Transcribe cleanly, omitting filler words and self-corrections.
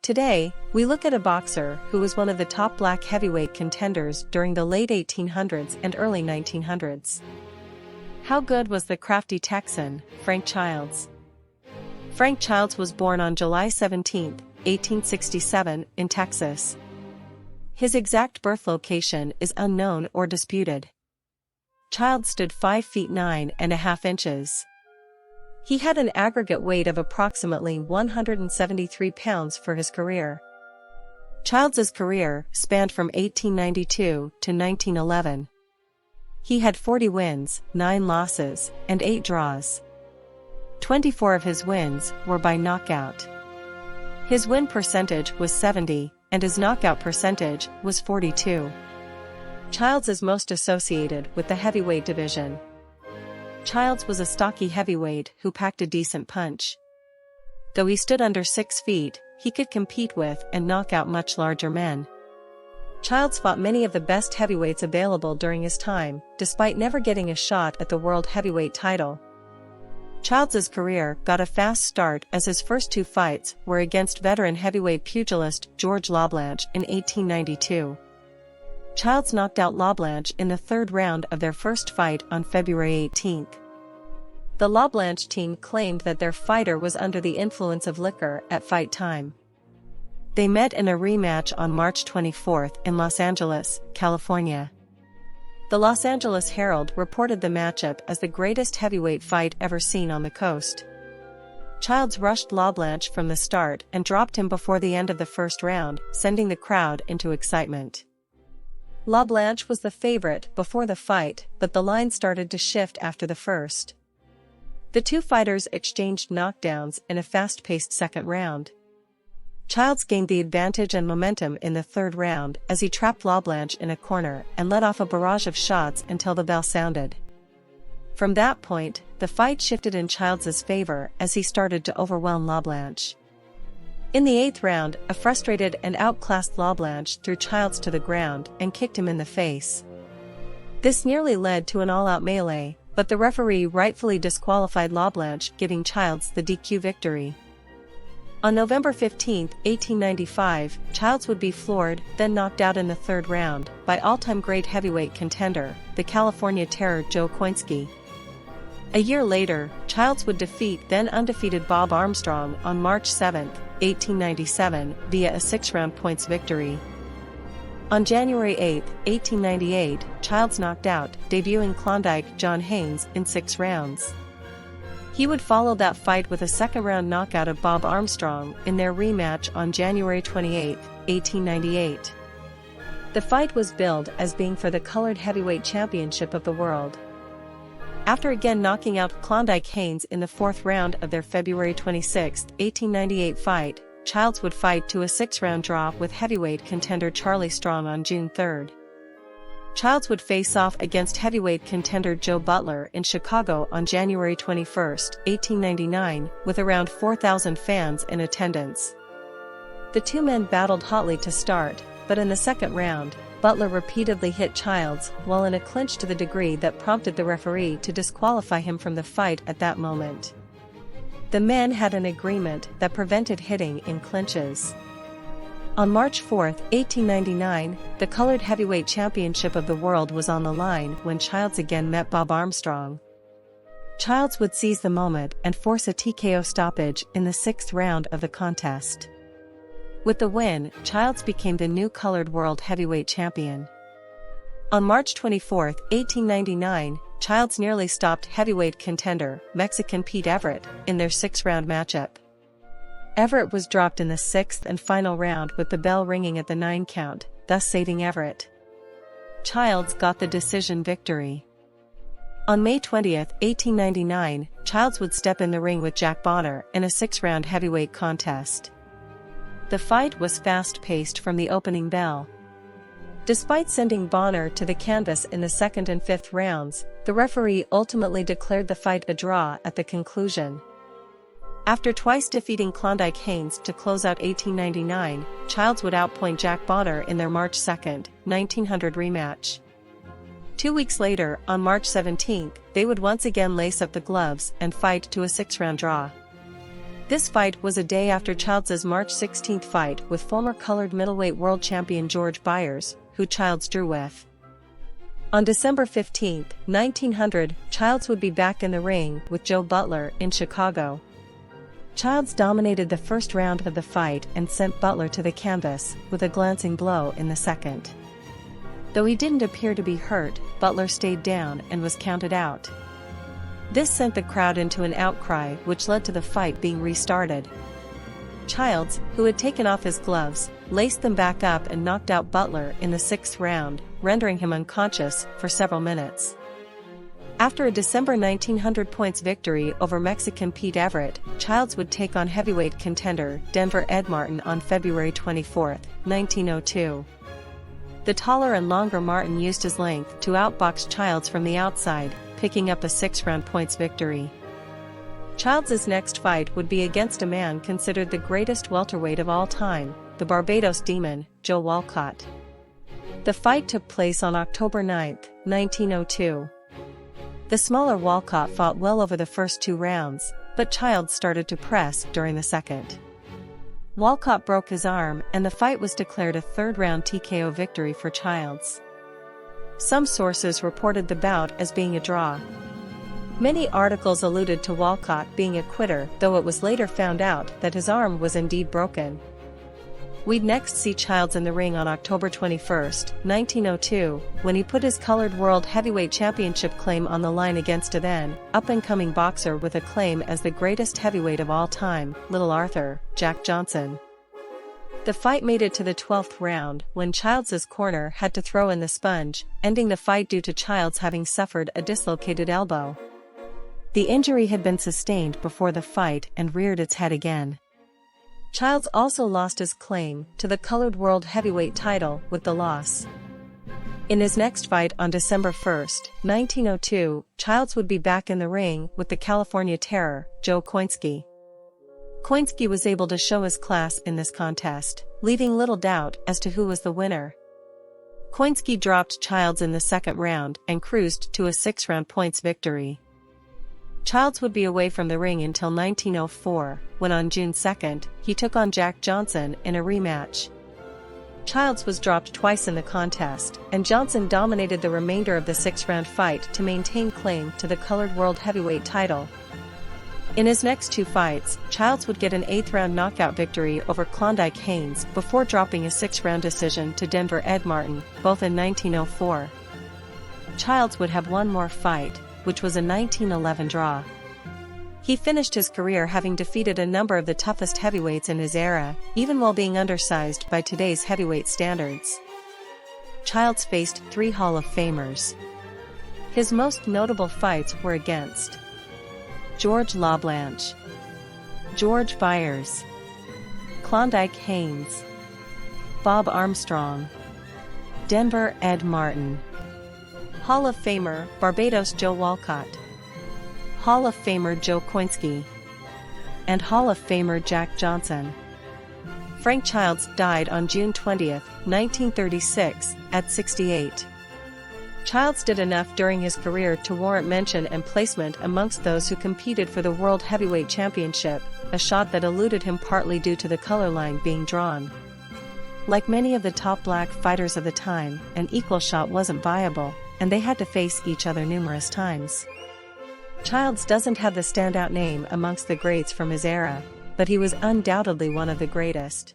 Today, we look at a boxer who was one of the top black heavyweight contenders during the late 1800s and early 1900s. How good was the Crafty Texan, Frank Childs? Frank Childs was born on July 17, 1867, in Texas. His exact birth location is unknown or disputed. Childs stood 5 feet 9.5 inches. He had an aggregate weight of approximately 173 pounds for his career. Childs's career spanned from 1892 to 1911. He had 40 wins, 9 losses, and 8 draws. 24 of his wins were by knockout. His win percentage was 70, and his knockout percentage was 42. Childs is most associated with the heavyweight division. Childs was a stocky heavyweight who packed a decent punch. Though he stood under 6 feet, he could compete with and knock out much larger men. Childs fought many of the best heavyweights available during his time, despite never getting a shot at the world heavyweight title. Childs's career got a fast start as his first 2 fights were against veteran heavyweight pugilist George Lablanche in 1892. Childs knocked out Lablanche in the 3rd round of their first fight on February 18. The Lablanche team claimed that their fighter was under the influence of liquor at fight time. They met in a rematch on March 24 in Los Angeles, California. The Los Angeles Herald reported the matchup as the greatest heavyweight fight ever seen on the coast. Childs rushed Lablanche from the start and dropped him before the end of the first round, sending the crowd into excitement. Lablanche was the favorite before the fight, but the line started to shift after the first. The 2 fighters exchanged knockdowns in a fast-paced second round. Childs gained the advantage and momentum in the 3rd round as he trapped Lablanche in a corner and let off a barrage of shots until the bell sounded. From that point, the fight shifted in Childs's favor as he started to overwhelm Lablanche. In the 8th round, a frustrated and outclassed Lablanche threw Childs to the ground and kicked him in the face. This nearly led to an all-out melee, but the referee rightfully disqualified Lablanche, giving Childs the DQ victory. On November 15, 1895, Childs would be floored, then knocked out in the 3rd round, by all-time great heavyweight contender, the California Terror Joe Koinski. A year later, Childs would defeat then undefeated Bob Armstrong on March 7, 1897, via a 6-round points victory. On January 8, 1898, Childs knocked out debuting Klondike John Haynes in 6 rounds. He would follow that fight with a 2nd-round knockout of Bob Armstrong in their rematch on January 28, 1898. The fight was billed as being for the Colored Heavyweight Championship of the world. After again knocking out Klondike Haynes in the 4th round of their February 26, 1898 fight, Childs would fight to a 6-round draw with heavyweight contender Charlie Strong on June 3. Childs would face off against heavyweight contender Joe Butler in Chicago on January 21, 1899, with around 4,000 fans in attendance. The 2 men battled hotly to start, but in the 2nd round, Butler repeatedly hit Childs while in a clinch to the degree that prompted the referee to disqualify him from the fight at that moment. The men had an agreement that prevented hitting in clinches. On March 4, 1899, the Colored Heavyweight Championship of the world was on the line when Childs again met Bob Armstrong. Childs would seize the moment and force a TKO stoppage in the 6th round of the contest. With the win, Childs became the new colored world heavyweight champion. On March 24, 1899, Childs nearly stopped heavyweight contender, Mexican Pete Everett, in their 6-round matchup. Everett was dropped in the 6th and final round with the bell ringing at the 9 count, thus saving Everett. Childs got the decision victory. On May 20, 1899, Childs would step in the ring with Jack Bonner in a 6-round heavyweight contest. The fight was fast-paced from the opening bell. Despite sending Bonner to the canvas in the 2nd and 5th rounds, the referee ultimately declared the fight a draw at the conclusion. After twice defeating Klondike Haynes to close out 1899, Childs would outpoint Jack Bonner in their March 2, 1900 rematch. 2 weeks later, on March 17, they would once again lace up the gloves and fight to a 6-round draw. This fight was a day after Childs' March 16 fight with former colored middleweight world champion George Byers, who Childs drew with. On December 15, 1900, Childs would be back in the ring with Joe Butler in Chicago. Childs dominated the first round of the fight and sent Butler to the canvas with a glancing blow in the second. Though he didn't appear to be hurt, Butler stayed down and was counted out. This sent the crowd into an outcry, which led to the fight being restarted. Childs, who had taken off his gloves, laced them back up and knocked out Butler in the sixth round, rendering him unconscious for several minutes. After a December 1900 points victory over Mexican Pete Everett, Childs would take on heavyweight contender Denver Ed Martin on February 24, 1902. The taller and longer Martin used his length to outbox Childs from the outside, picking up a 6-round points victory. Childs' next fight would be against a man considered the greatest welterweight of all time, the Barbados Demon, Joe Walcott. The fight took place on October 9, 1902. The smaller Walcott fought well over the first 2 rounds, but Childs started to press during the second. Walcott broke his arm and the fight was declared a third-round TKO victory for Childs. Some sources reported the bout as being a draw. Many articles alluded to Walcott being a quitter, though it was later found out that his arm was indeed broken. We'd next see Childs in the ring on October 21, 1902, when he put his colored World Heavyweight Championship claim on the line against a then up-and-coming boxer with a claim as the greatest heavyweight of all time, Little Arthur, Jack Johnson. The fight made it to the 12th round when Childs' corner had to throw in the sponge, ending the fight due to Childs having suffered a dislocated elbow. The injury had been sustained before the fight and reared its head again. Childs also lost his claim to the colored world heavyweight title with the loss. In his next fight on December 1, 1902, Childs would be back in the ring with the California Terror, Joe Koinski. Koinski was able to show his class in this contest, leaving little doubt as to who was the winner. Koinski dropped Childs in the second round and cruised to a 6-round points victory. Childs would be away from the ring until 1904, when on June 2, he took on Jack Johnson in a rematch. Childs was dropped twice in the contest, and Johnson dominated the remainder of the 6-round fight to maintain claim to the colored world heavyweight title. In his next 2 fights, Childs would get an 8th-round knockout victory over Klondike Haynes before dropping a 6-round decision to Denver Ed Martin, both in 1904. Childs would have one more fight, which was a 1911 draw. He finished his career having defeated a number of the toughest heavyweights in his era, even while being undersized by today's heavyweight standards. Childs faced 3 Hall of Famers. His most notable fights were against George LaBlanche, George Byers, Klondike Haynes, Bob Armstrong, Denver Ed Martin, Hall of Famer Barbados Joe Walcott, Hall of Famer Joe Koinski, and Hall of Famer Jack Johnson. Frank Childs died on June 20, 1936, at 68. Childs did enough during his career to warrant mention and placement amongst those who competed for the World Heavyweight Championship, a shot that eluded him partly due to the color line being drawn. Like many of the top black fighters of the time, an equal shot wasn't viable, and they had to face each other numerous times. Childs doesn't have the standout name amongst the greats from his era, but he was undoubtedly one of the greatest.